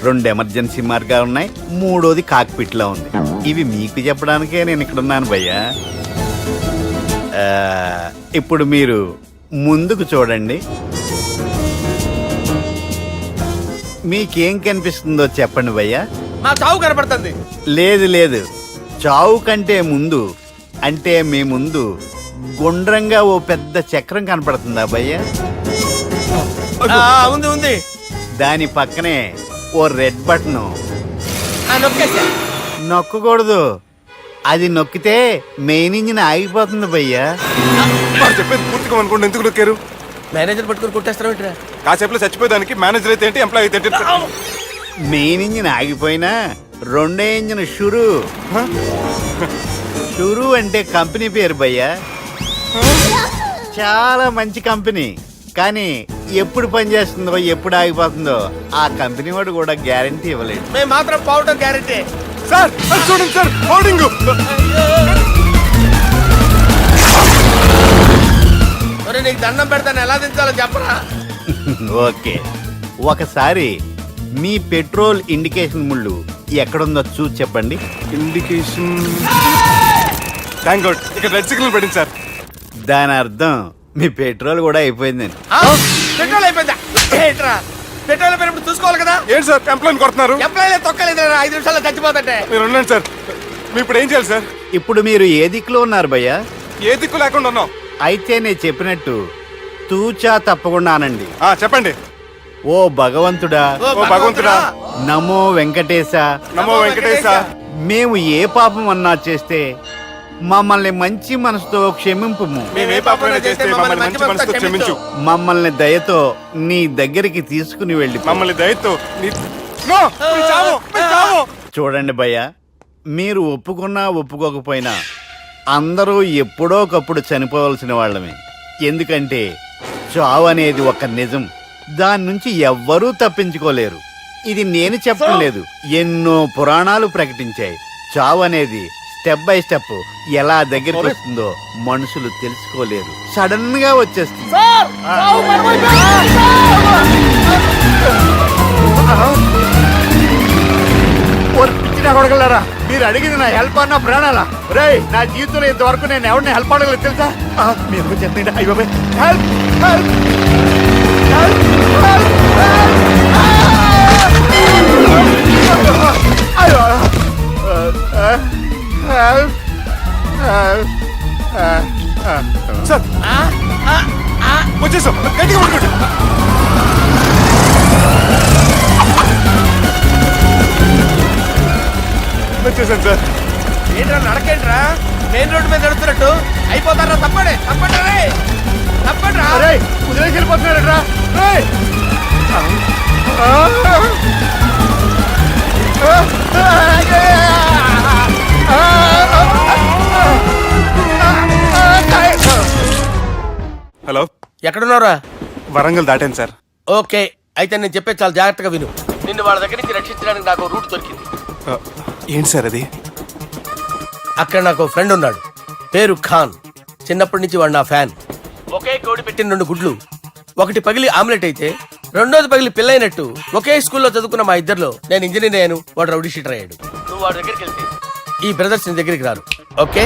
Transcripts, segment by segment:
2 emergency మార్గాలు ఉన్నాయి, 3వది cockpit లో ఉంది. ఇవి మీకు చెప్పడానికే నేను ఇక్కడ ఉన్నాను భయ్యా. ఇప్పుడు మీరు ముందుకు చూడండి. మీకేం కనిపిస్తుందో చెప్పండి భయ్యా. మా చావు కనపడుతుంది. లేదు లేదు, చావు కంటే ముందు అంటే మీ ముందు గుండ్రంగా ఓ పెద్ద చక్రం కనపడుతుందా భయ్యా? ఉంది ఉంది. దాని పక్కనే ఓ రెడ్ బటన్. నొక్కేసా. నొక్కకూడదు, అది నొక్కితే మెయిన్ ఇంజిన్ ఆగిపోతుంది భయ్యా. చెప్పేది పూర్తిగా అనుకోండి. ఎందుకు నొక్కారు? మేనేజర్ పట్టుకుని కొట్టేస్తారా? కాసేపులో చచ్చిపోయేదానికి మేనేజర్ అయితే ఏంటి, ఎంప్లాయ్ అయితే ఏంటి? మెయిన్ ఇంజిన్ ఆగిపోయినా 2వ ఇంజిన్ షురు. షురు అంటే కంపెనీ పేరు భయ్యా. చాలా మంచి కంపెనీ, కానీ ఎప్పుడు పనిచేస్తుందో ఎప్పుడు ఆగిపోతుందో ఆ కంపెనీ వాడు కూడా గ్యారంటీ ఇవ్వలేడు. మేము మాత్రం పోవటం గ్యారంటీ. సార్ చూడండి సార్, హోర్డింగ్. నీకు దండం పెడతాను, ఎలా దించాలో చెప్పరా? ఓకే, ఒకసారి మీ పెట్రోల్ ఇండికేషన్ ముళ్ళు ఎక్కడుందో చూసి చెప్పండి. ఇండికేషన్. థ్యాంక్ గాడ్, ఇక్కడ రెడ్ సిగ్నల్ పడింది సార్. దాని అర్థం మీ పెట్రోల్ కూడా అయిపోయిందని. పెట్రోల్ అయిపోయిందా? పెట్రోల్ అయిపోయినప్పుడు చూసుకోవాలి కదా. ఏంటి సార్ ఎంప్లాయ్ కొడుతున్నారు? ఎంప్లాయ్ తొక్కలేదు, 5 నిమిషాల్లో చచ్చిపోతుంటే. మీరు ఉండండి సార్. మీరు ఇప్పుడు ఏం చేయాలి సార్? ఇప్పుడు మీరు ఏ దిక్కులో ఉన్నారు భయ్యా? ఏ దిక్కు లేకుండా ఉన్నాం. అయితే నేను చెప్పినట్టు తూచా తప్పకుండా అనండి. చెప్పండి. ఓ భగవంతుడా, ఓ భగవంతుడా, నమో వెంకటేశ, నమో వెంకటేశ. మేము ఏ పాపం అన్నా చేస్తే మమ్మల్ని మంచి మనసుతో క్షమింపు. మేము ఏ పాపమైనా చేస్తే మమ్మల్ని మంచి మనసుతో క్షమించు. మమ్మల్ని దయతో నీ దగ్గరికి తీసుకుని వెళ్ళి. మమ్మల్ని దయతో చూడండి భయ్య, మీరు ఒప్పుకున్నా ఒప్పుకోకపోయినా అందరూ ఎప్పుడో ఒకప్పుడు చనిపోవలసిన వాళ్ళమే. ఎందుకంటే చావు అనేది ఒక నిజం, దాని నుంచి ఎవ్వరూ తప్పించుకోలేరు. ఇది నేను చెప్పడం లేదు, ఎన్నో పురాణాలు ప్రకటించాయి. చావు అనేది స్టెప్ బై స్టెప్ ఎలా దగ్గరికి వస్తుందో మనుషులు తెలుసుకోలేరు, సడన్ గా వచ్చేస్తుంది. కొడగలరా, మీరు అడిగింది నా హెల్ప్ అన్న ప్రాణాలా? రే, నా జీవితంలో ఇంతవరకు నేను ఎవరిని హెల్ప్ అడగలేదు తెలుసా? మీరు చెప్పండి. అయ్యో హెల్ప్ హెల్ప్ సార్ వచ్చేసాం. గట్టిగా పట్టుకోండి. వచ్చేసాను సార్. ఏంట్రా నడకేంట్రా? మెయిన్ రోడ్డు మీద నడుస్తున్నట్టు అయిపోతారా? తప్పండి తప్పండి రే, తప్పండి రా. వదిలేసి వెళ్ళిపోతున్నారా? హలో, ఎక్కడున్నారా? వరంగల్ దాటాను సార్. ఓకే, అయితే నేను చెప్పేది చాలా జాగ్రత్తగా విను. నిన్ను వాళ్ళ దగ్గర నుంచి రక్షించడానికి నాకు రూట్ దొరికింది. ఏంటి సార్ అది? అక్కడ నాకు ఫ్రెండ్ ఉన్నాడు, పేరు ఖాన్. చిన్నప్పటి నుంచి వాడు నా ఫ్యాన్. ఒకే కోడి పెట్టిన 2 గుడ్లు, ఒకటి పగిలి ఆమ్లెట్ అయితే 2వది పగిలి పిల్లైనట్టు ఒకే స్కూల్లో చదువుకున్న మా ఇద్దరిలో నేను ఇంజనీర్ అయ్యాను, వాడు రౌడీ షీటర్ అయ్యాడు. నువ్వు వాడి దగ్గరికి వెళ్తే ఈ బ్రదర్స్ నీ దగ్గరికి రారు. ఓకే?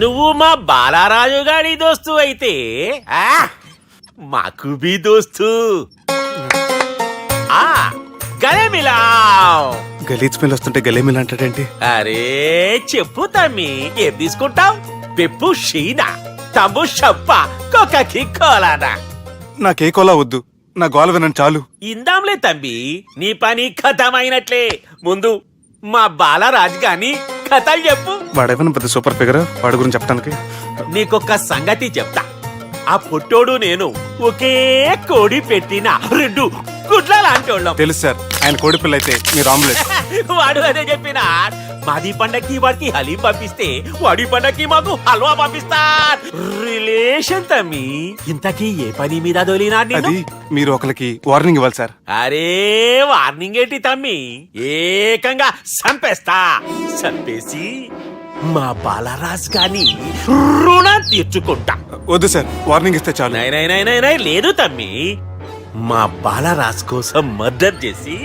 నువ్వు మా బాలారాజు గారి దోస్తు అయితే మాకు బి దోస్తు. గలేమిలావ్. గలీజ్ స్మెల్ వస్తుంటే గలేమిలా అంటాడేంటి? అరే చెప్పు తమ్మి, ఏం తీసుకుంటావ్? పెప్పు షీనా, తమ్ము షప్ప, కొకకి కోలానా? నాకే కోలా వద్దు, నా గోల వినండి చాలు. ఇందాంలే తమ్మి, నీ పని ఖతమైనట్లే. ముందు మా బాలరాజు గాని కథలు చెప్పు. వాడేమన్నా పెద్ద సూపర్ ఫిగర్, వాడి గురించి చెప్పడానికి. నీకొక్క సంగతి చెప్తా. ఆ పుట్టోడు నేను ఒకే కోడి పెట్టిన 2 గుడ్ల లాంటోళ్ళం. తెలుసు సార్, ఆయన కోడి పిల్ల అయితే మీరు ఆమ్లెట్. వాడు అదే చెప్పిన. మాది పండక్కి వాడికి హలీం పంపిస్తే వాడి పండక్కి మాకు హల్వా పంపిస్తా. రిలేషన్ తమ్మి. ఇంతకీ ఏ పని మీద దొలినా? అది మీరు ఒకరికి వార్నింగ్ ఇవ్వాలి సార్. అరే వార్నింగ్ ఏంటి తమ్మి, ఏకంగా చంపేస్తా. చంపేసి మా బాలరాజ్ గాని రుణం తీర్చుకుంటా. వద్దు సార్, వార్నింగ్ ఇస్తే చాలు. నై నై నై నై నై లేదు తమ్మి. మా బాలరాజ్ కోసం మర్డర్ చేసి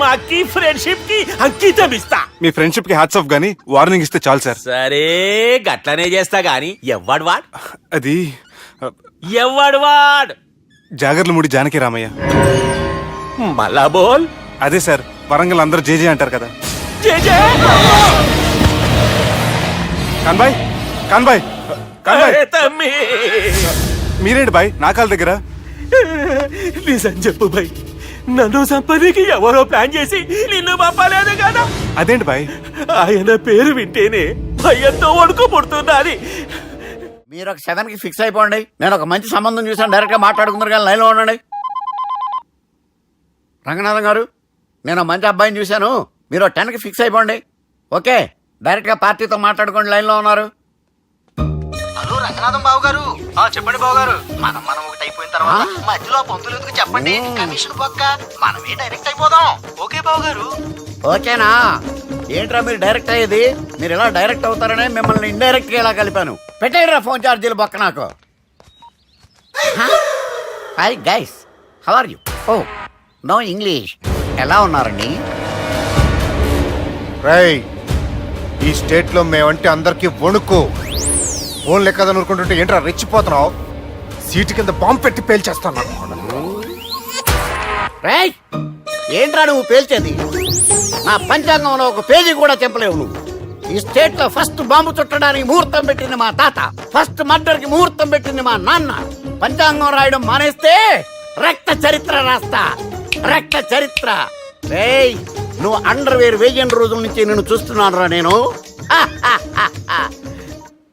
మాకి ఫ్రెండ్షిప్ కి అంకితం ఇస్తా. మీ ఫ్రెండ్షిప్ కి హ్యాట్స్ ఆఫ్ గానీ వార్నింగ్ ఇస్తే చాలు సార్. సరే గట్లనే చేస్తా గాని ఎవ్వడు వాడ్ అది ఎవ్వడు వాడ్ జాగర్లమూడి జానకి రామయ్య. మళ్ళా బోల్. అదే సార్, వరంగల్ అందరూ జేజే అంటారు కదా. జై జై. కాన్బాయ్, కాన్బాయ్, కాన్బాయ్, అరే తమ్మి మీరేంటి బాయ్ నా కాళ్ళ దగ్గర? నిజం చెప్పు భయ్, నన్ను సంపదికి ఎవరో ప్లాన్ చేసి నిన్ను పంపలేదు కదా. అదేంటి బాయ్? ఆయన పేరు వింటేనే భయంతో వణుకు పుడుతున్నది. మీరు ఒక 7కి ఫిక్స్ అయిపోండి. నేను ఒక మంచి సంబంధం చూసాను, డైరెక్ట్ గా మాట్లాడుకుందరు కానీ లైన్లో ఉండండి. రంగనాథం గారు, నేను ఒక మంచి అబ్బాయిని చూశాను, మీరు 10కి ఫిక్స్ అయిపోండి. ఓకే, డైరెక్ట్ గా పార్టీతో మాట్లాడుకోండి. లైన్లో ఉన్నారు. హలో రంగనాథం బాబు గారు. చెప్పండి బాబు గారు. మనం ఒకటి అయిపోయిన తర్వాత మధ్యలో పంతులు ఎందుకు చెప్పండి, కమిషన్ పక్క మనమే డైరెక్ట్ అయిపోదాం. ఓకే బాబు గారు. ఓకేనా? ఏంట్రా మీరు డైరెక్ట్ అయ్యేది? మీరు ఇలా డైరెక్ట్ అవుతారనే మిమ్మల్ని ఇండైరెక్ట్ గా ఇలా కలిపాను. పెట్టేయరా ఫోన్ ఛార్జీలు బొక్క నాకు. Hi guys, how are you? Oh no English. ఎలా ఉన్నారండి? రేయ్, ఈ స్టేట్ లో మేమంటే అందరికి వణుకు. ఫోన్ లెక్క ఊరుకుంటుంటే ఏంట్రా రెచ్చిపోతున్నావు? సీటు కింద బాంబు పెట్టి పేల్చేస్తాను. రేయ్, ఏంట్రా నువ్వు పేల్చేది? నా పంచాంగంలో ఒక పేజీ కూడా తెంపలేవు నువ్వు. ఈ స్టేట్ లో ఫస్ట్ బాంబు చుట్టడానికి ముహూర్తం పెట్టింది మా తాత, ఫస్ట్ మర్డర్ కి ముహూర్తం పెట్టింది మా నాన్న. పంచాంగం రాయడం మానేస్తే రక్త చరిత్ర రాస్తా, రక్త చరిత్ర. రేయ్, నువ్వు అండర్వేర్ వేయని రోజుల నుంచి నేను చూస్తున్నాను రా నేను.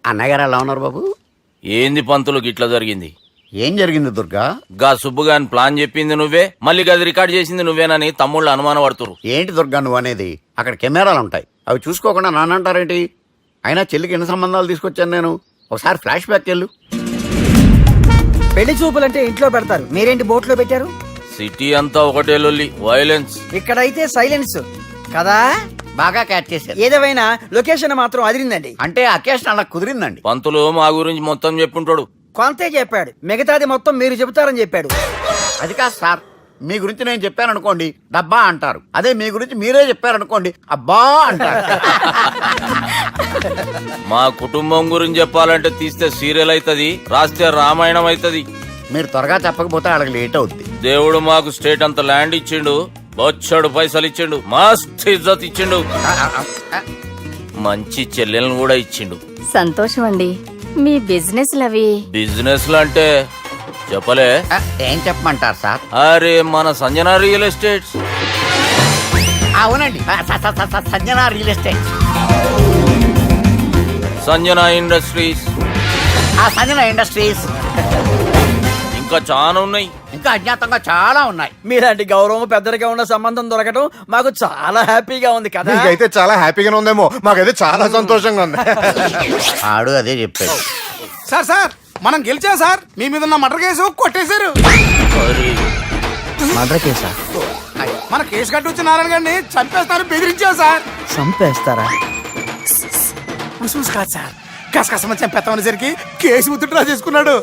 అన్నగారు ఎలా ఉన్నారు బాబు? ఏంది పంతులు గిట్లా జరిగింది? ఏం జరిగింది దుర్గా? గా సుబ్బుగాని ప్లాన్ చెప్పింది నువ్వే, మళ్ళీ గది రికార్డ్ చేసింది నువ్వేనని తమ్ముళ్ళు అనుమానం పడుతురు. ఏంటి దుర్గా నువ్వు అనేది? అక్కడ కెమెరాలు ఉంటాయి, అవి చూసుకోకుండా నాన్నంటారేంటి? అయినా చెల్లికి ఎన్ని సంబంధాలు తీసుకొచ్చాను నేను. ఒకసారి ఫ్లాష్ బ్యాక్ వెళ్ళు. పెళ్లి చూపులంటే ఇంట్లో పెడతారు, మీరేంటి బోట్లో పెట్టారు? సిటీ అంతా ఒకటే లొల్లి, వైలెన్స్. ఇక్కడైతే సైలెన్స్ కదా. బాగా క్యాచ్ చేశారు. ఏదేమైనా లొకేషన్ మాత్రం అదిరిందండి. అంటే అకేషన్ అలా కుదిరిందండి. పంతులు మా గురించి మొత్తం చెప్పుంటాడు. కొంతే చెప్పాడు, మిగతాది మొత్తం మీరు చెబుతారని చెప్పాడు. అది కాదు సార్, మీ గురించి నేను చెప్పాను అనుకోండి డబ్బా అంటారు, అదే మీ గురించి మీరే చెప్పారనుకోండి అబ్బా అంటారు. మా కుటుంబం గురించి చెప్పాలంటే తీస్తే సీరియల్ అవుతుంది, రాస్తే రామాయణం అవుతుంది. మీరు త్వరగా చెప్పకపోతే వాళ్ళకి లేట్ అవుద్ది. దేవుడు మాకు స్టేట్ అంత ల్యాండ్ ఇచ్చిండు, బొచ్చడు పైసలు ఇచ్చిండు, మస్త్ ఇజ్జత్ ఇచ్చిండు, మంచి చెల్లెలను కూడా ఇచ్చిండు. సంతోషం అండి. మీ బిజినెస్ లవి బిజినెస్ అంటే చెప్పలే. ఏం చెప్పమంటారు సార్? అరే మన సంజన రియల్ ఎస్టేట్స్. అవునండి, Sanjana real estate, Sanjana industries, Sanjana industries, ఇంకా చాలా ఉన్నాయి. ఇంకా అజ్ఞాతంగా చాలా ఉన్నాయి. మీలాంటి గౌరవం పెద్దరిగా ఉన్న సంబంధం దొరకడం మాకు చాలా హ్యాపీగా ఉంది కదా. మీకైతే చాలా హ్యాపీగానే ఉందేమో, మాకైతే చాలా సంతోషంగా ఉంది. ఆడు అదే చెప్పాడు. సార్ సార్ మనం గెలిచాం సార్. మీ మీద ఉన్న మర్డర్ కేసు కొట్టేశారు. మర్డర్ కేసా? మన కేసు కట్టి వచ్చి నారాయణ గారిని చంపేస్తారు బెదిరించాం సార్. చంపేస్తారా? చూసి కాదు సార్, కసకసమని చంపేస్తామనేసరికి కేసు విత్డ్రా చేసుకున్నాడు.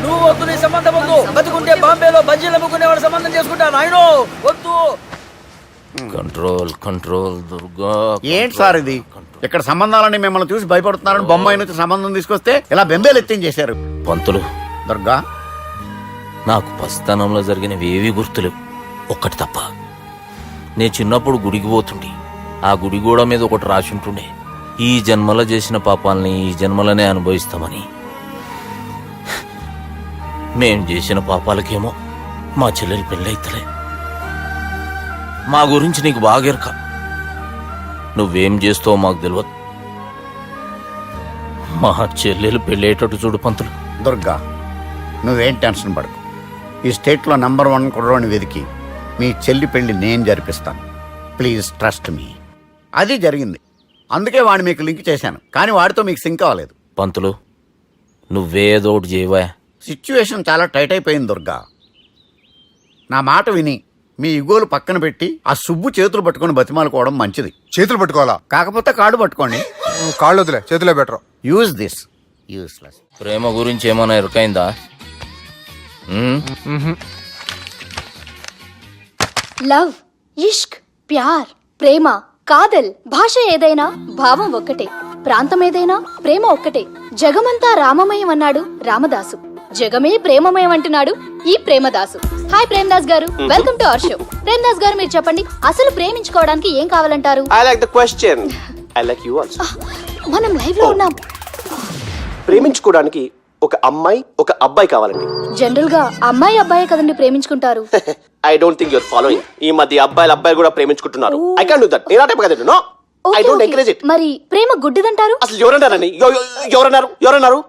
నువ్వు వద్దు, నీ సంబంధం వద్దు. బతుకుంటే బాంబేలో బజ్జీలు అమ్ముకునే వాడు సంబంధం చేసుకుంటా నాయనో, వద్దు. Control control Durga. ఏంటి సార్ ఇది? ఇక్కడ సంబంధాలని మిమ్మల్ని చూసి భయపడుతున్నారని బొమ్మాయి నుంచి సంబంధం తీసుకొస్తే ఇలా బెంబేలు ఎత్తించేశారు. పంతులు, దుర్గా, నాకు పసితనంలో జరిగినవి ఏవి గుర్తులేవు, ఒక్కటి తప్ప. నేను చిన్నప్పుడు గుడికి పోతుండే, ఆ గుడి గోడ మీద ఒకటి రాసి ఉంటుండే, ఈ జన్మలో చేసిన పాపాలని ఈ జన్మలనే అనుభవిస్తామని. మేం చేసిన పాపాలకేమో మా చెల్లెలు పెళ్ళైతలే. మా గురించి నీకు బాగా ఎరక, నువ్వేం చేస్తావో మాకు తెలియదు. మా చెల్లెలు పెళ్ళేటట్టు చూడు పంతులు. దుర్గా, నువ్వేం టెన్షన్ పడకు. ఈ స్టేట్లో నంబర్ 1 కుర్రోని వెతికి మీ చెల్లి పెళ్లి నేను జరిపిస్తాను. Please trust me. అది జరిగింది, అందుకే వాడిని మీకు లింక్ చేశాను, కానీ వాడితో మీకు సింక్ అవ్వలేదు. పంతులు, నువ్వేదో ఒకటి చేయవా. సిచ్యువేషన్ చాలా టైట్ అయిపోయింది దుర్గా. నా మాట విని మీ ఇగోలు పక్కన పెట్టి ఆ సుబ్బు చేతులు పట్టుకొని బతిమాలుకోవడం మంచిది. చేతులు పట్టుకోవాలా? కాకపోతే కాడు పట్టుకోండి. కాళ్ళు వదిలే, చేతులే బెటర్. Use this. యూస్లెస్. ప్రేమ గురించి ఏమైనా ఎరుకైందా? లవ్, ఇష్క్, ప్యార్, ప్రేమ, కాదల్ భాష ఏదైనా భావం ఒక్కటే, ప్రాంతం ఏదైనా ప్రేమ ఒక్కటే. జగమంతా రామమయం అన్నాడు రామదాసు, జగమే ప్రేమమయం అంటున్నాడు ఈ ప్రేమదాసు. హాయ్ ప్రేమదాస్ గారు, welcome to our show. Premadasa గారు మీరు చెప్పండి, అసలు ప్రేమించుకోవడానికి ఏం కావాలంటారు? I like the question. I like you also. మనం లైవ్ లో ఉన్నాం. ప్రేమించుకోవడానికి ఒక అమ్మాయి ఒక అబ్బాయి కావాలండి. జనరల్ గా అమ్మాయి అబ్బాయి కదండి ప్రేమించుకుంటారు. I don't think your following. ఈ మధ్య అబ్బాయిలు కూడా ప్రేమించుకుంటున్నారు. I can't do that. నేను ఆ టైప్ కదండి. No, I don't encourage it. మరి ప్రేమ గుడ్డిదంటారు? అసలు ఎవరన్నారని? ఎవరన్నారు?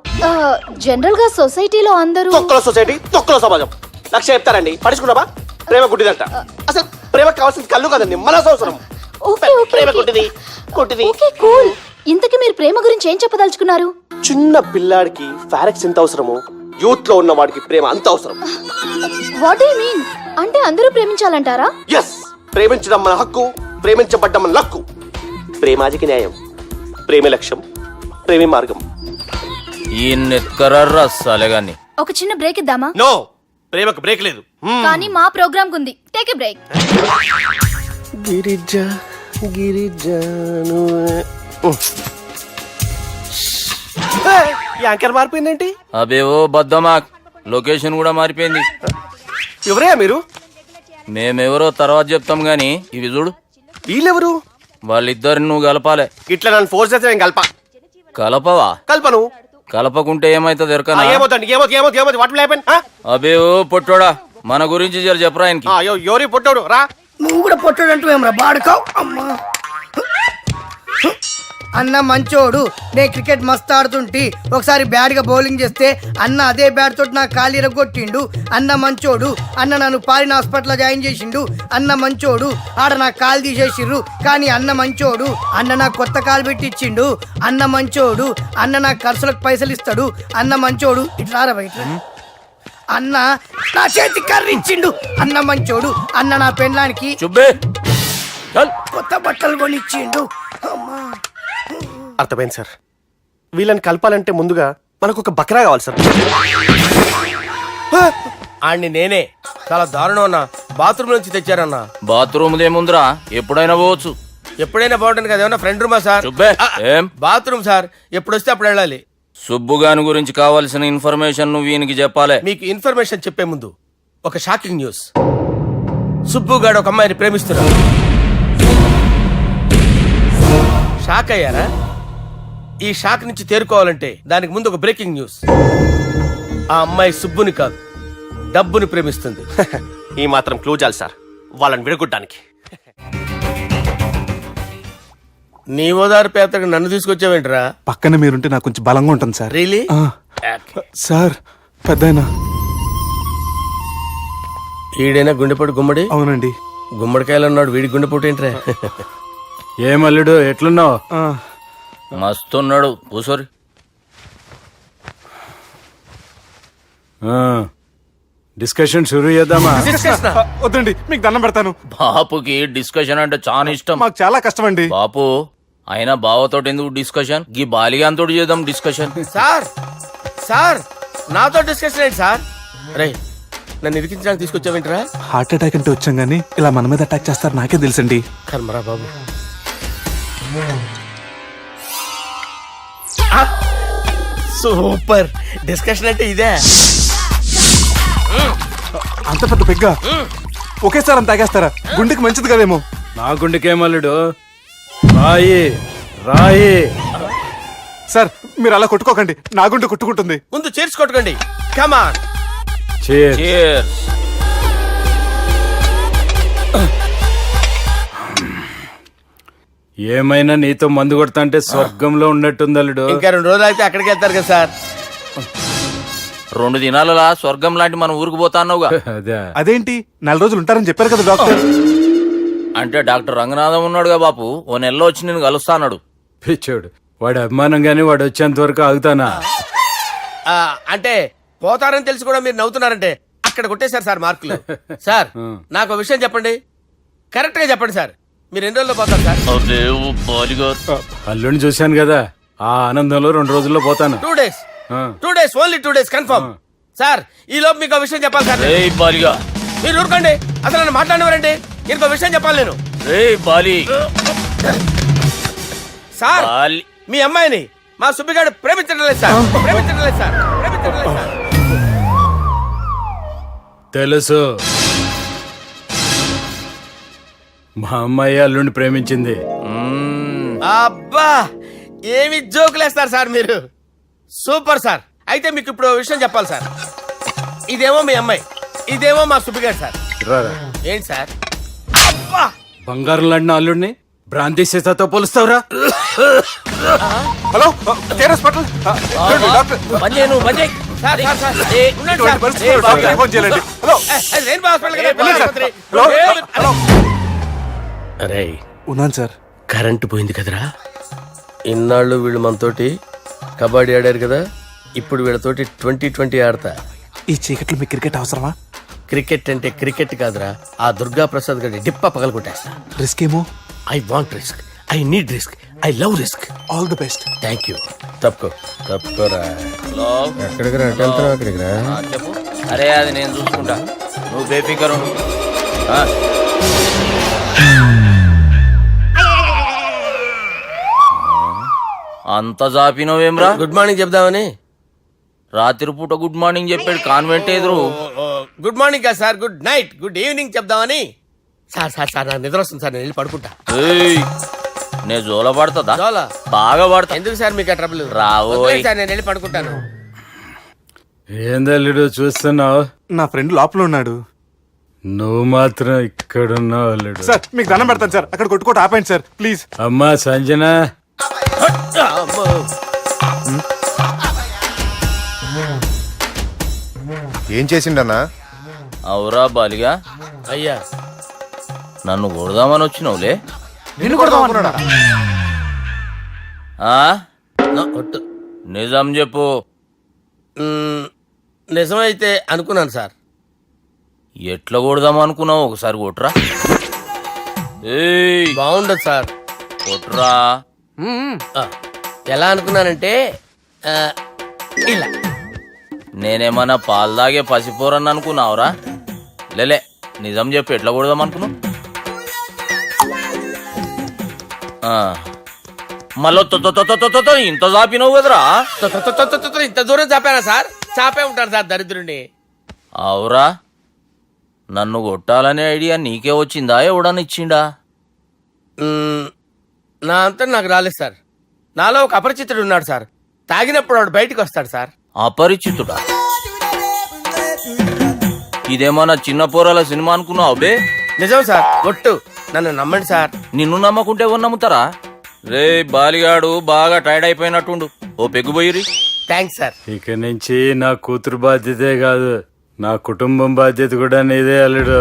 జనరల్ గా సొసైటీలో అందరూ తొక్కలో సొసైటీ, తొక్కలో సమాజం లక్ష చెప్తారండి. పడుచుకున్నావా? ప్రేమ గుడ్డిదంట. అసలు ప్రేమ కావాల్సింది కళ్ళు కదండి, మనసు అవసరం. ప్రేమ గుడ్డిది. Okay cool. ఇంతకీ మీరు ప్రేమ గురించి ఏం చెప్పదలుచుకున్నారు? చిన్న పిల్లాడికి ఫారెక్స్ ఎంత అవసరమో యూత్ లో ఉన్న వాడికి ప్రేమ అంత అవసరం. What do you mean? అంటే అందరూ ప్రేమించాలంటారా? ఎస్, ప్రేమించడం మన హక్కు, ప్రేమించబడ్డం మన లక్కు. ప్రేమాజికి న్యాయం, ప్రేమే లక్ష్యం, ప్రేమే మార్గం. ఈ నెత్కరర్రా సాలెగాన్ని. ఒక చిన్న బ్రేక్ ఇద్దామా? నో, ప్రేమకు బ్రేక్ లేదు. కానీ మా ప్రోగ్రామ్ కుంది. Take a break. యాంకర్ మారిపోయిందేంటి? అబేవో బద్దమాక్, లొకేషన్ కూడా మారిపోయింది. ఎవరే మీరు? మేమెవరో తర్వాత చెప్తాం గాని ఇవి చూడు. వీళ్ళెవరు? వాళ్ళిద్దరిని నువ్వు కలపాలే. ఇట్లా నన్ను ఫోర్స్ చేస్తే నేను కలపవా? కల్పను. కలపకుంటే ఏమైతుంది ఎరకనా? ఏమవుతుంది? What will happen? అబేవో పొట్టోడా, మన గురించి జర చెప్పరా ఆయనకి. ఎవరి పొట్టోడు రా. నువ్వు కూడా పొట్టాడంటూ ఏమరా బాడుకావు అమ్మా. అన్న మంచోడు, నేను క్రికెట్ మస్తు ఆడుతుంటి, ఒకసారి బ్యాట్ గా బౌలింగ్ చేస్తే అన్న అదే బ్యాట్ తోటి నా కాలు ఇరగొట్టిండు. అన్న మంచోడు, అన్న నన్ను పాలిన హాస్పిటల్ జాయిన్ చేసిండు. అన్న మంచోడు, ఆడ నా కాలు తీసేసిర్రు కానీ అన్న మంచోడు, అన్న నాకు కొత్త కాలు పెట్టిచ్చిండు. అన్న మంచోడు, అన్న నాకు ఖర్చులకు పైసలు ఇస్తాడు. అన్న మంచోడు, ఇట్లా రా బయట. అన్న నా చేతి కర్రీ ఇచ్చిండు. అన్న మంచోడు, అన్న నా పెళ్ళానికి చుబ్బే కొత్త బట్టలు కొనిచ్చిండు. అమ్మా అర్థమైంది సార్. వీళ్ళని కలపాలంటే ముందుగా మనకు ఒక బక్రా కావాలి సార్. ఆడిని నేనే చాలా దారుణం అన్న. బాత్రూమ్ నుంచి తెచ్చారన్నా. బాత్రూమ్ దేముందిరా, ఎప్పుడైనా పోవచ్చు. ఎప్పుడైనా బాగుంటుంది కదా. ఏమన్నా ఫ్రెండ్ రూమా సార్? చుబ్బే ఏం బాత్రూమ్ సార్, ఎప్పుడు వస్తే అప్పుడు వెళ్ళాలి. సుబ్బుగాని గురించి కావాల్సిన ఇన్ఫర్మేషన్ నువ్వు వీనికి చెప్పాలి. మీకు ఇన్ఫర్మేషన్ చెప్పే ముందు ఒక షాకింగ్ న్యూస్. సుబ్బుగాడు ఒక అమ్మాయిని ప్రేమిస్తున్నాడు. షాక్ అయ్యారా? ఈ షాక్ నుంచి తేరుకోవాలంటే దానికి ముందు ఒక బ్రేకింగ్ న్యూస్. ఆ అమ్మాయి సుబ్బుని కాదు, డబ్బుని ప్రేమిస్తుంది. ఈ మాత్రం క్లూ చాలు సార్ వాళ్ళని విడగొట్టడానికి. నీ ఓదారు పేదకి నన్ను తీసుకొచ్చావేంట్రా? పక్కన మీరుంటే నాకు కొంచెం బలంగా ఉంటుంది సార్. రియలీ? సార్ పెద్దయినా. ఈడైనా గుండెపోటు గుమ్మడి? అవునండి. గుమ్మడికాయలు ఉన్నాడు, వీడి గుండెపోటు ఏంట్రా? ఏమల్లుడు ఎట్లున్నావు? మస్తున్నాడు కూసోరి. డిస్కషన్ షురూ చేద్దామా? వద్దండి, మీకు దండం పెడతాను. బాపుకి డిస్కషన్ అంటే చాలా ఇష్టం. మాకు చాలా కష్టం అండి. బాపు అయినా బావతోటి ఎందుకు డిస్కషన్? గీ బాలిగాంతోటి చేద్దాం డిస్కషన్. సార్ సార్ నాతో డిస్కషన్ ఏంటి సార్? రే నన్ను ఇరికించడానికి తీసుకొచ్చావేంట్రా? హార్ట్ అటాక్ అంటే వచ్చాం గానీ ఇలా మన మీద అటాక్ చేస్తారు నాకే తెలుసండి. కర్మరా బాబు. సూపర్ డిస్కషన్ అంటే ఇదే. అంత పెద్ద పెగ్గ ఒకేసారి అంత తాగేస్తారా? గుండెకి మంచిది కదేమో. నా గుండెకేమల్లుడు రాయి రాయి. సార్ మీరు అలా కొట్టుకోకండి, నా గుండె కొట్టుకుంటుంది. ముందు చేర్చి కొట్టుకోండి. కమాన్. Cheers. ఏమైనా నీతో మందు కొడతా స్వర్గంలో ఉన్నట్టుంది అల్లుడు. ఇంకా 2 రోజులు అయితే అక్కడికి వెళ్తారు కదా సార్. 2 దినాలలా స్వర్గం లాంటి మన ఊరికి పోతాన్నావుగా. అదే అదేంటి 4 రోజులు ఉంటారని చెప్పారు కదా డాక్టర్. అంటే డాక్టర్ రంగనాథం ఉన్నాడుగా బాపు, ఓ నెలలో వచ్చి నేను కలుస్తాన్నాడు. పిచ్చోడు, వాడి అభిమానం గాని వాడు వచ్చేంత వరకు ఆగుతానా? అంటే పోతారని తెలిసి కూడా మీరు నవ్వుతున్నారంటే అక్కడ కొట్టేశారు సార్ మార్కులు. సార్ నాకు ఒక విషయం చెప్పండి, కరెక్ట్ గా చెప్పండి సార్. మీరు ఎన్ని రోజుల్లో పోతారు సార్? అల్లుడిని చూశాను కదా, ఆ ఆనందంలో 2 రోజుల్లో పోతాను. 2 days. 2 days, only 2 days confirm. Sir ఈ లోపు మీకు ఒక విషయం చెప్పాలి సార్. మీరు ఊరుకోండి, అసలు నన్ను మాట్లాడేవారండి. ఇంకో విషయం చెప్పాలి నేను. సార్ మీ అమ్మాయిని మా సుబ్బిగాడు ప్రేమించడం లేదు సార్. ప్రేమించడం లేదు సార్. ప్రేమించడం లేదు సార్. తెలుసు, మా అమ్మాయి అల్లుడిని ప్రేమించింది. అబ్బా ఏమి జోకులేస్తారు సార్ మీరు. Super sir. అయితే మీకు ఇప్పుడు ఓ విషయం చెప్పాలి సార్. ఇదేమో మీ అమ్మాయి, ఇదేమో మా సుబ్బిగాడు సార్. రారా. ఏంటి సార్? అబ్బా బంగారం లాంటి అల్లుడిని భ్రాంతి సీతతో పోలుస్తావురా? Hello care hospital doctor sir sir sir ఉండండి సార్. ఫోన్ చేయాలండి. హలో రెయిన్బో హాస్పిటల్ కదా, పిల్లల ఆసుపత్రి. అరే ఉన్నాను సార్. కరెంటు పోయింది కదరా. ఇన్నాళ్ళు వీళ్ళు మనతోటి కబడ్డీ ఆడారు కదా, ఇప్పుడు వీళ్ళతోటి 2020 ఆడతా. ఈ చీకట్లో మీ క్రికెట్ అవసరమా? క్రికెట్ అంటే క్రికెట్ కాదురా, ఆ దుర్గా ప్రసాద్ గారి డిప్ప పగల కొట్టేస్తా. రిస్క్ ఏమో. I want risk, I need risk, I love risk. All the best. Thank you. తప్పుకోరా. ఎక్కడికి రా? వెళ్తారా అక్కడికి రా. చెప్పు. అరే అది నేను చూసుకుంటా, నువ్వు బేఫికర్ ఉండు. అంత జాపినవేమ్రా? గుడ్ మార్నింగ్ చెప్దామని. రాత్రి పూట గుడ్ మార్నింగ్ చెప్పాడు కాన్వెంట్ ఎదురు. గుడ్ మార్నింగ్ కాదు sir, good night, good evening చెప్దామని. సార్ సార్ సార్ నాకు నిద్ర వస్తుంది సార్, నేను వెళ్ళి పడుకుంటా. నే జోల పడుతుందా? జోలా బాగా పడతా. ఎందుకు సార్ మీకు ఆ ట్రబుల్? రావోయ్ సార్ నేను వెళ్ళి పడుకుంటాను. ఏందల్లుడు చూస్తున్నావు? నా ఫ్రెండ్ లోపల ఉన్నాడు. నువ్వు మాత్రం ఇక్కడున్నావు అల్లుడు. సార్ మీకు దండం పెడతాను సార్, అక్కడ కొట్టుకోట ఆపండి సార్ ప్లీజ్. అమ్మా సంజన, ఏం చేసిండన్నా? అవురా బాలిగా, అయ్యా నన్ను కొడదామని వచ్చినావులే. నిన్ను కొడదామన్నాడా? ఒట్టు. నిజం చెప్పు. నిజమైతే అనుకున్నాను సార్. ఎట్లా కొడదాం అనుకున్నావు? ఒకసారి కొట్రా. ఏయ్ బాగుండదు సార్. కొట్రా. ఆ, ఎలా అనుకున్నానంటే ఇలా. నేనేమన్నా పాలు తాగే పసిపోరని అనుకున్నావురా? లేలే, నిజం చెప్పు, ఎట్లా కొడదాం అనుకున్నావు? మళ్ళీ ఇంత చాపినావు కదరా? ఇంత దూరం చాపానా సార్? చాపే ఉంటాను సార్ దరిద్రుడిని. అవురా, నన్ను కొట్టాలనే ఐడియా నీకే వచ్చిందా? ఎవడన్నా ఇచ్చిండా? నా అంతా నాకు రాలేదు సార్. నాలో ఒక అపరిచితుడు ఉన్నాడు సార్. తాగినప్పుడు వాడు బయటికి వస్తాడు సార్. అపరిచితుడా? ఇదేమన్నా చిన్న పోరాల సినిమా అనుకున్నావు బే? నిజం సార్, ఒట్టు. నన్ను నమ్మండి సార్. నిన్ను నమ్మకుంటే ఎవరు నమ్ముతారా? రే బాలిగాడు బాగా టైర్డ్ అయిపోయినట్టుండు, ఓ పెగ్గుబోయిరి. Thanks sir. ఇక నుంచి నా కూతురు బాధ్యతే కాదు, నా కుటుంబం బాధ్యత కూడా నీదే అల్లుడు.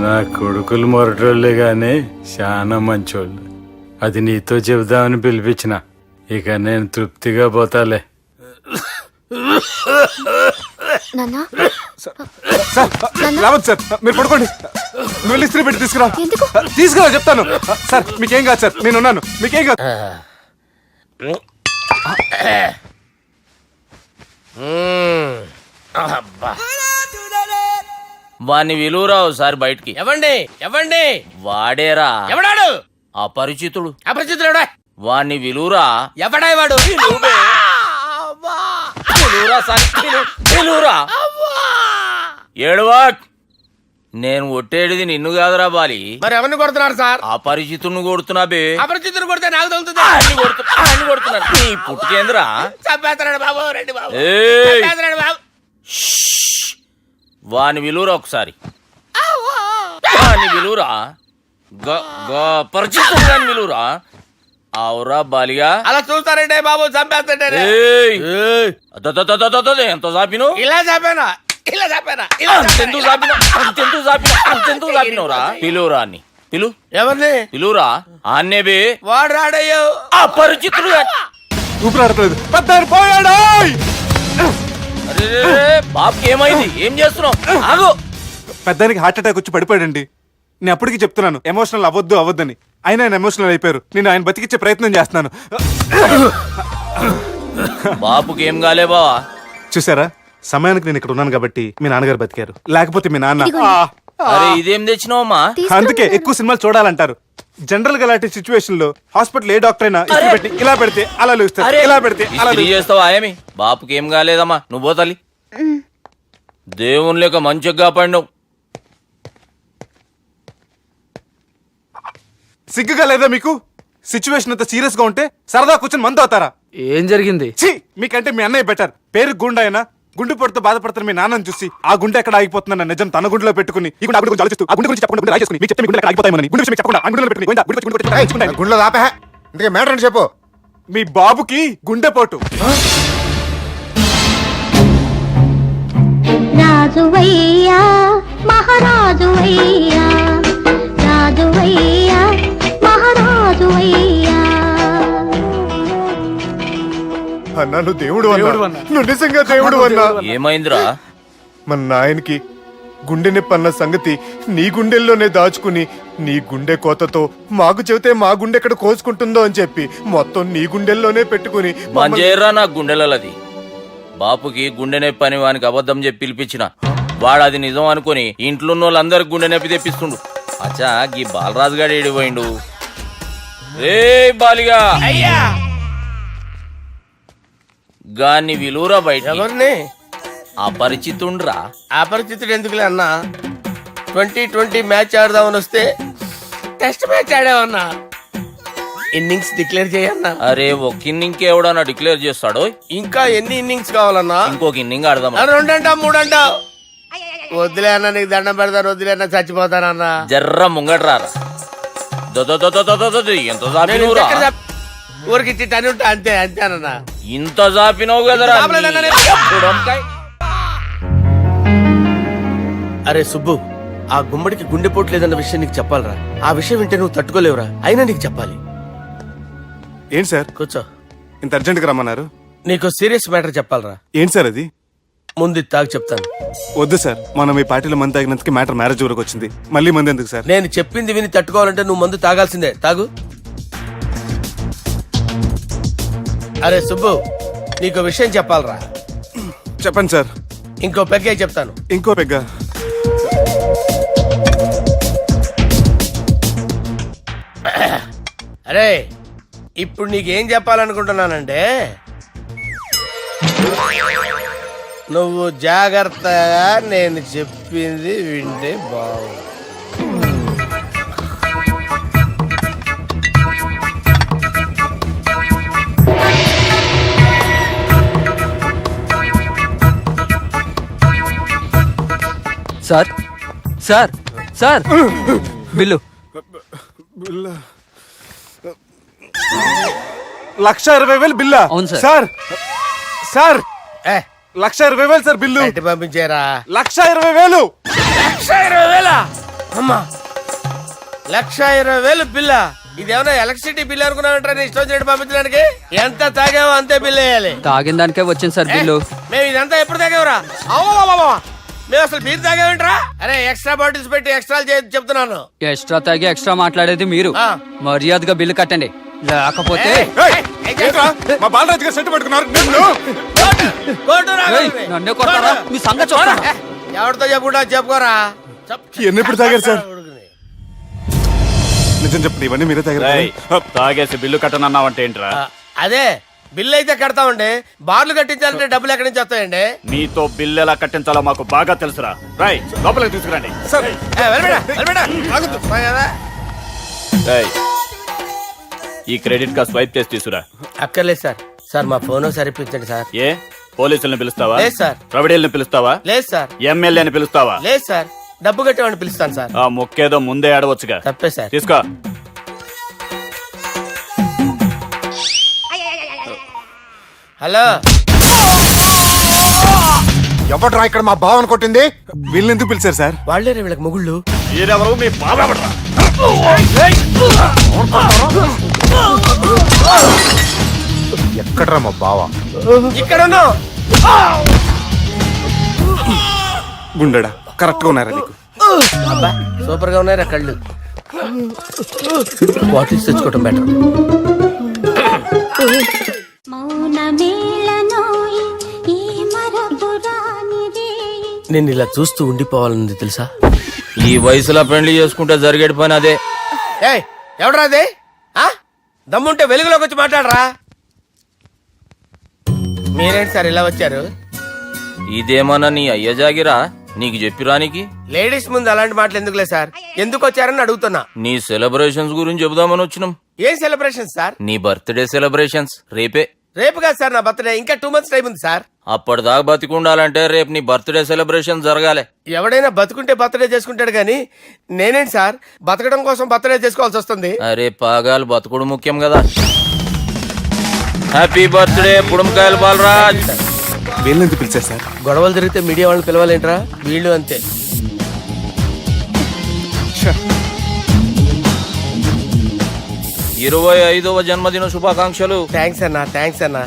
నా కొడుకులు మొరటోళ్ళే గాని చాలా మంచోళ్ళు. అది నీతో చెబుదామని పిలిపించిన. ఇక నేను తృప్తిగా పోతాలే. రావద్దు సార్, మీరు పడుకోండి. నువ్వు వెళ్ళి ఇస్త్రీ పెట్టి తీసుకురా. తీసుకురా చెప్తాను. సార్ మీకేం కాదు సార్, నేను ఉన్నాను, మీకేం కాదు. వాణ్ణి విలువరా ఒకసారి బయటికి. ఎవండి ఎవండి? వాడేరా. ఎవడాడు? అపరిచితుడు. అపరిచితుడు ఎవడా? వాణ్ణి విలువరా. ఎవడా వాడు? ఏడువా. నేను కొట్టేడిది నిన్ను కాదురా బాలి. మరి ఎవరిని కొడుతున్నారు సార్? అపరిచితుడిని కొడుతున్నా బే. అపరిచితుడు కొడితే నాకు తగులుతుంది. కొడుతున్నా నీ పుట్టుకేంద్రా? చంపేస్తున్నాడు బాబు, రండి బాబు. ఏయ్, చంపేస్తున్నాడు బాబు. వాని విలువరా ఒకసారి. వాని విలువరా. పరిచితుడు గాని విలువరా. అవురా బాలిగా. అలా చూస్తారంటే బాబు, చంపేస్తాడే. ఎంత చాపిను? ఇలా చంపానా? ఇలా చంపానా? అంతెందుకు చాపినవురా? పిలువురా అని. పిలు. ఎవరిని పిలువురా. ఆన్నే బే. వాడు రాడయ్యో. అపరిచితుడు. ఊపిరాడట్లేదు. పెద్ద పోయాడు. బాబుకి ఏమైంది? ఏం చేస్తున్నావు? ఆగు. పెద్దానికి హార్ట్ అటాక్ వచ్చి పడిపోయాడండి. నేను అప్పటికి చెప్తున్నాను ఎమోషనల్ అవ్వద్దని. అయినా ఆయన ఎమోషనల్ అయిపోయారు. నేను ఆయన బతికిచ్చే ప్రయత్నం చేస్తున్నాను. బాబుకి ఏం కాలే బావా? చూసారా, సమయానికి నేను ఇక్కడ ఉన్నాను కాబట్టి మీ నాన్నగారు బతికారు. లేకపోతే మీ నాన్న అరే ఇదేం తెచ్చినావమ్మా? అందుకే ఎక్కువ సినిమాలు చూడాలంటారు. జనరల్ గా అలాంటి సిచ్యువేషన్ లో హాస్పిటల్ ఏ డాక్టర్ అయినా ఇస్త్రీ పెట్టి ఇలా పెడితే అలా లూస్తారు, ఇలా పెడితే అలా ఇస్త్రీ చేస్తావా ఏమి? బాపుకి ఏం కాలేదమ్మా, నువ్వు పోతల్లి. దేవుని లేక మంచిగా పడినావు. సిగ్గుగా లేదా మీకు? సిచ్యువేషన్ అంత సీరియస్ గా ఉంటే సరదా కూర్చొని మందు అవుతారా? ఏం జరిగింది? ఛీ, మీకంటే మీ అన్నయ్య బెటర్. పేరు గుండె అయినా గుండె పొడితో బాధపడుతున్న మీ నాన్నని చూసి ఆ గుండె ఎక్కడ ఆగిపోతుందన్న నిజం తన గుండెలో పెట్టుకుని ఈ గుండె గురించి ఆలోచిస్తూ ఆ గుండె గురించి చెప్పకుండా గుండె రాజేసుకుని మీకు చెప్తే మీ గుండె ఎక్కడ ఆగిపోతాయని గుండె విషయం చెప్పకుండా ఆ గుండెలో పెట్టుకుని గుండె గుండె గుండెలో దాపే ఇందుకే మ్యాటర్ అని చెప్పు. మీ బాబుకి గుండెపోటు. రాజువయ్యా మహారాజువయ్యా, రాజువయ్యా మహారాజువయ్యా. అన్నా నువ్వు దేవుడు అన్నా, నువ్వు నిజంగా దేవుడు అన్నా. ఏమైందిరా? మన నాయనకి గుండె నొప్పి అన్న సంగతి నీ గుండెల్లోనే దాచుకుని నీ గుండె కోతతో మాకు చెబితే మా గుండె ఎక్కడ కోసుకుంటుందో అని చెప్పి మొత్తం నీ గుండెల్లోనే పెట్టుకుని మంజేరా నా గుండెలది. బాపుకి గుండె నొప్పి అని వానికి అబద్ధం చెప్పి పిలిపించిన వాడు అది నిజం అనుకుని ఇంట్లో ఉన్న వాళ్ళందరికి గుండె నొప్పి తెప్పిస్తుండు. అచ్చా గీ బాలరాజు గారు ఏడిపోయిండు. రే బాలిగా అయ్యా గాన్ని విలువరా బయట. ఎవరిని? అపరిచితుండ్రా. అపరిచితుడు ఎందుకులే అన్నా? 2020 మ్యాచ్ ఆడదామని వస్తే టెస్ట్ మ్యాచ్ ఆడావన్నా. ఇన్నింగ్స్ డిక్లేర్ చేయన్నా. అరే ఒక ఇన్నింగ్ ఎవడన్నా డిక్లేర్ చేస్తాడో? ఇంకా ఎన్ని ఇన్నింగ్స్ కావాలన్నా? ఇంకొక ఇన్నింగ్ ఆడదాం. 2 అంటావు 3 అంటావు. వద్దులే అన్న, నీకు దండం పెడతాను. వద్దులే అన్న, చచ్చిపోతానన్నా. జర్ర ముంగట్రారా. ఎంత జాపినవురా? ఊరికి టని ఉంటా అంతే అంతేనన్నా. ఇంత జాపినవు కదరా. అరే సుబ్బు, ఆ గుమ్మడికి గుండెపోటు లేదన్న విషయం నీకు చెప్పాలరా. ఆ విషయం వింటే నువ్వు తట్టుకోలేవురా. అయినా నీకు చెప్పాలి. ఏంటి సార్ కూర్చో. ఇంత అర్జెంట్ గా రమ్మన్నారు? నీకు సీరియస్ మ్యాటర్ చెప్పాలరా. ఏంటి సార్ అది? ముందు ఇది తాగు చెప్తాను. వద్దు సార్, మనం ఈ పార్టీలో మంది తాగినందుకు మ్యాటర్ మ్యారేజ్ వరకు వచ్చింది. మళ్ళీ మంది ఎందుకు సార్? నేను చెప్పింది విని తట్టుకోవాలంటే నువ్వు మందు తాగాల్సిందే. తాగు. అరే సుబ్బు, నీకు విషయం చెప్పాలరా. చెప్పండి సార్. ఇంకో పెగ్గే చెప్తాను. ఇంకో పెగ్గ. అరే ఇప్పుడు నీకేం చెప్పాలనుకుంటున్నానంటే, నువ్వు జాగ్రత్తగా నేను చెప్పింది వింటే బాగుంది. Sir sir sir bill. 1,20,000 బిల్లా? అవును సార్. సార్ సార్ ఏ 1,20,000 సార్ బిల్లు. బయట పంపించేరా. 1,20,000. 1,20,000 అమ్మా, 1,20,000 బిల్లా? ఇదేమన్నా ఎలక్ట్రిసిటీ బిల్ అనుకున్నామంటారా? నీ ఇష్టం చేయడం పంపించడానికి ఎంత తాగావో అంతే బిల్ వేయాలి. తాగిన దానికే వచ్చింది సార్ బిల్లు. మేము ఇదంతా ఎప్పుడు తాగేవరా? మేము అసలు మీరు తాగేమంటారా? అరే ఎక్స్ట్రా బాటిల్స్ పెట్టి ఎక్స్ట్రా చెప్తున్నాను. ఎక్స్ట్రా తాగి ఎక్స్ట్రా మాట్లాడేది మీరు. ఆ. మర్యాదగా బిల్లు కట్టండి, లేకపోతే ఏంట్రా, మా బాలరాజు గారు సెట్ పట్టుకున్నారు. నన్నే కొడతారా? మీ సంగతి చూడరా. ఎవరితో చెప్పుకుంటా చెప్పుకోరా. ఎన్నెప్పుడు తాగారు సార్? నిజం చెప్పండి, ఇవన్నీ మీరే తాగారు. తాగేసి బిల్లు కట్టనన్నావంటే ఏంట్రా? అదే బిల్లు అయితే కడతామండి. బార్లు కట్టించాలంటే డబ్బులు ఎక్కడి నుంచి వస్తాయండి? నీతో బిల్లు ఎలా కట్టించాలో మాకు బాగా తెలుసురా. రై లోపలికి తీసుకురండి. ఈ క్రెడిట్ కార్డ్ స్వైప్ చేసి తీసుకురా. అక్కర్లేదు సార్. సార్ మా ఫోన్ సరిపించండి సార్. ఏ పోలీసుల్ని పిలుస్తావా? లేదు సార్. ప్రొవిడీల్ని పిలుస్తావా? లేదు సార్. ఎమ్మెల్యేని పిలుస్తావా? లేదు సార్. డబ్బు కట్టేవాడిని పిలుస్తాను సార్. ఆ మొక్కేదో ముందే ఆడవచ్చుగా. తప్పే సార్. తీసుకో. హలో, ఎవడ్రా ఇక్కడ మా బావని కొట్టింది? వీళ్ళని ఎందుకు పిలిచారు సార్? వాళ్ళేరే వీళ్ళకి మొగుళ్ళు. మీరెవరు? మీ బాబా. ఎక్కడ్రా మా బావ? ఇక్కడ ఉన్నావు. గుండెడా కరెక్ట్ గా ఉన్నారా నీకు? అబ్బా సూపర్ గా ఉన్నాయిరా కళ్ళు. బాటిల్స్ తెచ్చుకోవటం బెటర్. నేను ఇలా చూస్తూ ఉండిపోవాలని తెలుసా? ఈ వయసులో పెళ్లి చేసుకుంటే జరిగేటి పని అదే. ఏయ్ ఎవడరా అదే? దమ్ముంటే వెలుగులోకి వచ్చి మాట్లాడరా. మీరేంటి సార్ ఇలా వచ్చారు? ఇదేమన్నా నీ అయ్య జాగిరా నీకు చెప్పిరానికి? లేడీస్ ముందు అలాంటి మాటలు ఎందుకులే సార్, ఎందుకు వచ్చారని అడుగుతున్నా. నీ సెలబ్రేషన్స్ గురించి చెబుదామని వచ్చినాం. ఏం సెలబ్రేషన్ సార్? నీ బర్త్డే సెలబ్రేషన్స్ రేపే. రేపు కాదు సార్ నా బర్త్డే, ఇంకా 2 months టైం ఉంది సార్. అప్పటిదాకా బతికుండాలంటే రేపు నీ బర్త్డే సెలబ్రేషన్ జరగాలి. ఎవడైనా బతుకుంటే బర్త్డే చేసుకుంటాడు గానీ నేనేంటి సార్ బతకడం కోసం బర్త్డే చేసుకోవాల్సి వస్తుంది? అరే పాగాలు బతుకుడు ముఖ్యం కదా. హ్యాపీ బర్త్డే పుడుమకాయలు బాలరాజ్. వీళ్ళెందుకు పిలిచారు సార్? గొడవలు జరిగితే మీడియా వాళ్ళని పిలవాలేంట్రా? వీళ్ళు అంతే. 25వ జన్మదిన శుభాకాంక్షలు. థ్యాంక్స్ అన్నా, థ్యాంక్స్ అన్నా.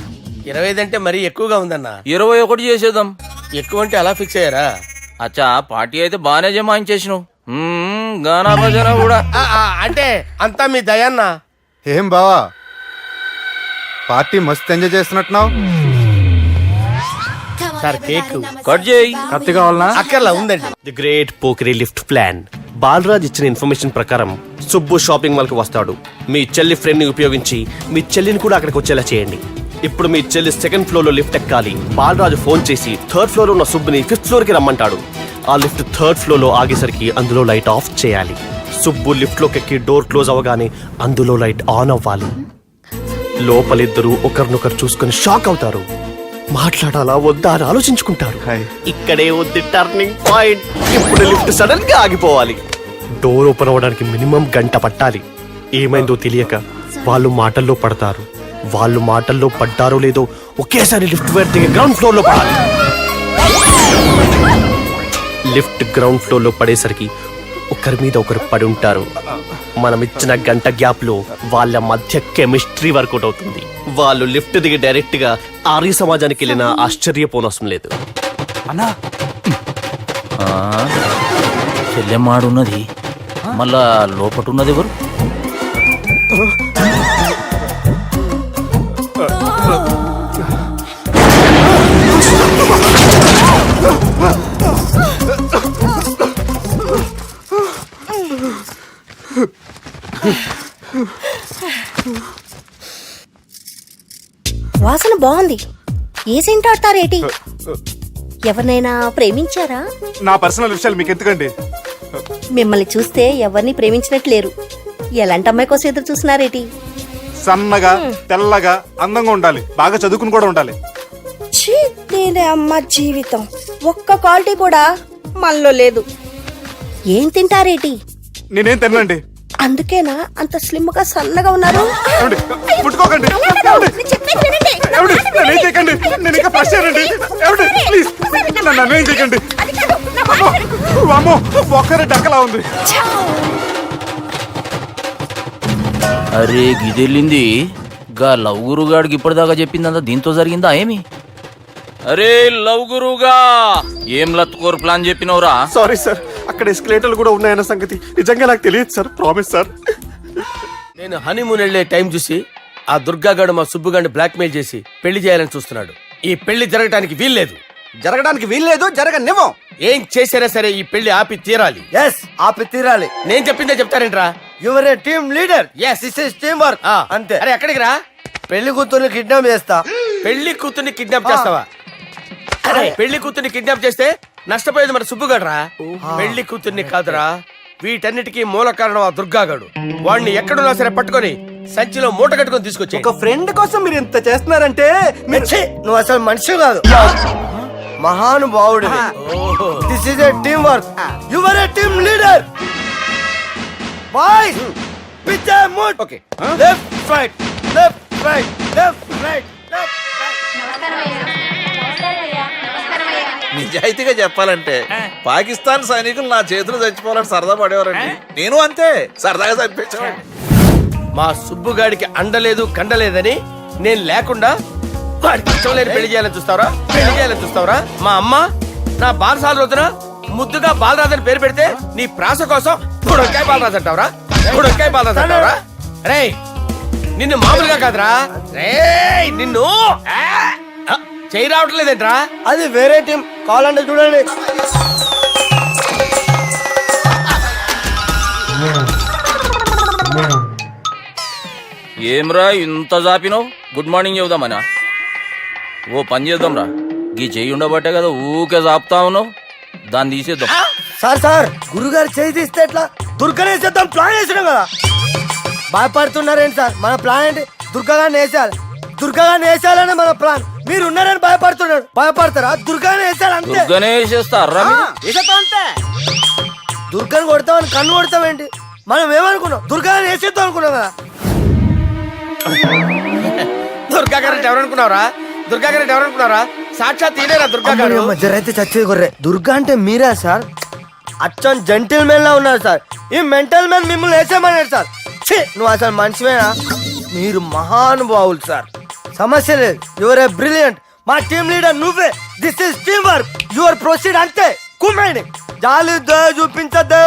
25 అంటే మరీ ఎక్కువగా ఉందన్నా. 21 చేసేద్దాం. ఎక్కువ అంటే అలా ఫిక్స్ అయ్యారా? అచ్చా పార్టీ అయితే బానే జమాయించేసినావు. గానా భజన కూడా. అంటే అంతా మీ దయన్నా. ఏం బావా పార్టీ మస్తు ఎంజాయ్ చేస్తున్నట్టున్నావు. సార్ కేక్ కట్ చేయి. కత్తి కావాలనా? అక్కర్లా ఉందండి. The great pokari lift plan. Balraj ఇచ్చిన ఇన్ఫర్మేషన్ ప్రకారం సుబ్బు షాపింగ్ మాల్ కి వస్తాడు. మీ చెల్లి ఫ్రెండ్ ని ఉపయోగించి మీ చెల్లిని కూడా అక్కడికి వచ్చేలా చేయండి. ఇప్పుడు మీ చెల్లి 2nd ఫ్లోర్ లో లిఫ్ట్ ఎక్కాలి. బాలరాజు ఫోన్ చేసి 3rd ఫ్లోర్ లో ఉన్న సుబ్బుని 5th ఫ్లోర్ కి రమ్మంటాడు. ఆ లిఫ్ట్ 3rd ఫ్లోర్ లో ఆగేసరికి అందులో లైట్ ఆఫ్ చేయాలి. సుబ్బు లిఫ్ట్ లోకి ఎక్కి డోర్ క్లోజ్ అవగానే అందులో లైట్ ఆన్ అవ్వాలి. లోపలిద్దరూ ఒకరినొకరు చూసుకుని షాక్ అవుతారు. మాట్లాడాలా వద్దా అని ఆలోచించుకుంటారు. ఇక్కడే ఉంది టర్నింగ్ పాయింట్. ఇప్పుడు లిఫ్ట్ సడన్ గా ఆగిపోవాలి. డోర్ ఓపెన్ అవ్వడానికి మినిమం గంట పట్టాలి. ఏమైందో తెలియక వాళ్ళు మాటల్లో పడతారు. వాళ్ళు మాటల్లో పడ్డారో లేదో ఒకేసారి లిఫ్ట్ దిగి గ్రౌండ్ ఫ్లోర్ లో పడాలి. లిఫ్ట్ గ్రౌండ్ ఫ్లోర్ లో పడేసరికి ఒకరి మీద ఒకరు పడి ఉంటారు. మనం ఇచ్చిన గంట గ్యాప్ లో వాళ్ళ మధ్య కెమిస్ట్రీ వర్కౌట్ అవుతుంది. వాళ్ళు లిఫ్ట్ దిగి డైరెక్ట్ గా ఆర్య సమాజానికి వెళ్ళినా ఆశ్చర్యపోనవసరం లేదు. అన్నా చెల్లెమ్మాడున్నది మళ్ళా లోపటున్నది ఎవరు? వాసన బాగుంది. ఏ సెంట్ ఆడతారేటి? ఎవరినైనా ప్రేమించారా? నా పర్సనల్ విషయాలు మీకు ఎందుకండి? మిమ్మల్ని చూస్తే ఎవరిని ప్రేమించినట్లేరు. ఎలాంటి అమ్మాయి కోసం ఎదురు చూస్తున్నారేటి? సన్నగా తెల్లగా అందంగా ఉండాలి, బాగా చదువుకుని కూడా ఉండాలి. ఛీ, నేనే అమ్మ జీవితం ఒక్క క్వాలిటీ కూడా మనలో లేదు. ఏం తింటారేటి? నేనేం తినండి. అందుకేనా అంత స్లిమ్ గా సన్నగా ఉన్నారు? ముట్టుకోకండి. నేనేం చేయకండి. నేను ఇంకా ఫ్రెష్ అయ్యానండి. ప్లీజ్ నన్ను ఏం చేయకండి. అమ్మో ఒక్కరే డక్కలా ఉంది. అరే గిదెళ్ళింది గా లవ్ గురుగాడికి ఇప్పటిదాకా చెప్పిందంతా దీంతో జరిగిందా ఏమి? అరే లవ్ గురుగా ఏం లత్కోరు ప్లాన్ చెప్పినవురా? సారీ సార్, అక్కడ ఎస్కలేటర్లు కూడా ఉన్నాయన్న సంగతి నిజంగా నాకు తెలియదు సార్. Promise sir. నేను హనీమూన్ వెళ్లే టైం చూసి ఆ దుర్గాగాడు మా సుబ్బుగాడిని బ్లాక్మెయిల్ చేసి పెళ్లి చేయాలని చూస్తున్నాడు. ఈ పెళ్లి జరగటానికి వీల్లేదు. జరగడానికి వీల్లేదు, జరగనివ్వం. ఏం చేసినా సరే ఈ పెళ్లి ఆపి తీరాలి. ఎస్ ఆపి తీరాలి. నేను చెప్పిందే చెప్తారేంట్రా? Your a team leader. Yes. This is team work. అంతే. అరే ఎక్కడికి రా? పెళ్లి కూతుర్ని కిడ్నాప్ చేస్తా. పెళ్లి కూతుర్ని కిడ్నాప్ చేస్తావా? అరే పెళ్లి కూతుర్ని కిడ్నాప్ చేస్తే నష్టపోయేది మన సుబ్బుగాడురా. పెళ్లి కూతుర్ని కాదురా, వీటన్నిటికీ మూల కారణం ఆ దుర్గాగాడు. వాడిని ఎక్కడున్నా సరే పట్టుకొని సంచిలో మూట కట్టుకొని తీసుకొచ్చి. ఒక ఫ్రెండ్ కోసం మీరు ఇంత చేస్తున్నారంటే నువ్వు అసలు మనిషి కాదు, మహానుభావుడు. This is a team work. Your a team leader. Boys pitch mood. Okay left right left right left right left right. నిజాయితీగా చెప్పాలంటే పాకిస్తాన్ సైనికులు నా చేతులు చచ్చిపోవాలని సరదా పడేవారండి. నేను అంతే సరదాగా చంపించేవాడిని. మా సుబ్బుగాడికి అండలేదు కండలేదని నేను లేకుండా వాడికి ఇష్టం లేని పెళ్లి చేయాలని చూస్తావరా? పెళ్లి చేయాలని చూస్తావరా? మా అమ్మ నా బాలసాల రోజున ముద్దుగా బాలరాజు అని పేరు పెడితే నీ ప్రాస కోసం బుడక్కాయ బాలరాజు అంటావరా? బుడక్కాయ బాలరాజు అంటావరా? రే నిన్ను మామూలుగా కాదురా, రే నిన్ను చేయి రావట్లేదేంట్రా? అది వేరే టీం కావాలంటే చూడండి. ఏమ్రా ఇంత జాపినావు? Good morning చెబుదామనా? ఓ పని చేద్దాం రా, గీ చెయ్యి ఉండబట్టే కదా ఊకే జాపుతా ఉన్నావు, దాన్ని తీసేద్దాం. సార్ గురుగారు చేయి తీస్తే ఎట్లా? దుర్గనేసేద్దాం ప్లాన్ వేసినాం కదా. భయపడుతున్నారేంటి సార్? మన ప్లాన్ ఏంటి? దుర్గాగాన్ని వేసేయాలి. దుర్గాగాన్ని వేసేయాలని మన ప్లాన్. మీరు ఉన్నారని భయపడుతున్నాడు. భయపడతారా? దుర్గానే వేసేయాలి అంతే. దుర్గనే వేసేస్తారా? వేసేద్దాం అంతే. దుర్గాని కొడతామని కన్ను కొడతామేంటి? మనం ఏమనుకున్నాం? దుర్గాని వేసేద్దాం అనుకున్నాం కదా. దుర్గా గారు ఎవరనుకున్నారా? దుర్గా గారు ఎవరనుకున్నారా? సాక్షాత్ తీరేరా దుర్గా గారు. జరైతే చచ్చేది గొర్రె. దుర్గా అంటే మీరా సార్? అచ్చం జెంటిల్ మెన్ లా ఉన్నారు సార్. ఈ మెంటల్ మెన్ మిమ్మల్ని వేసేమన్నాడు సార్. ఛీ, నువ్వు అసలు మనిషివేనా? మీరు మహానుభావులు సార్. సమస్య లేదు. Your a brilliant. మా టీమ్ లీడర్ నువ్వే. This is team work. Your proceed అంతే. కుమ్మేయండి. జాలి దయ చూపించద్దు.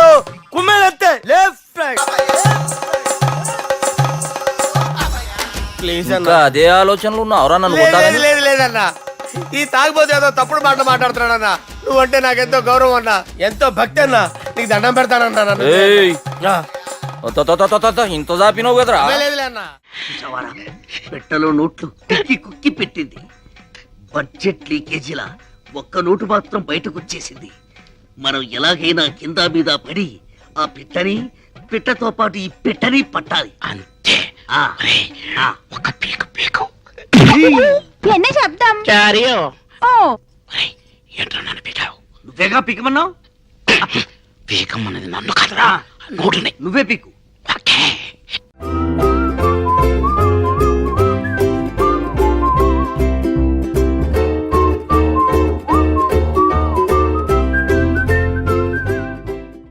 కుమ్మేయండి అంతే. Left right. ప్లీజ్ ఇంకా అదే ఆలోచనలు ఉన్నావురా నన్ను లేదు కొట్టాలని? లేదు లేదన్నా, ఈ తాగిపోతే ఏదో తప్పుడు మాట మాట్లాడుతున్నాడన్నా. నువ్వంటే నాకెంతో గౌరవం అన్నా, ఎంతో భక్తి అన్నా. నీకు దండం పెడతానన్నా. నన్ను ఏయ్, ఇంత జాపినావు కదరా? లేదులే అన్నా. పెట్టలో నోట్లు కుక్కి కుక్కి పెట్టింది. బడ్జెట్ లీకేజీలా ఒక్క నోటు మాత్రం బయటకు వచ్చేసింది. మనం ఎలాగైనా కింద మీద పడి ఆ పిట్టతో పాటు ఈ పెట్టని పట్టాలి అంతే. ఒక పీకు పీకు ఎన్న శబ్దం ఓ ఏంట్రా నన్ను పీకావు? నువ్వేగా పీకమన్నావు. పీకమన్నది నన్ను కాదురా, నోటుని. నువ్వే పీకు.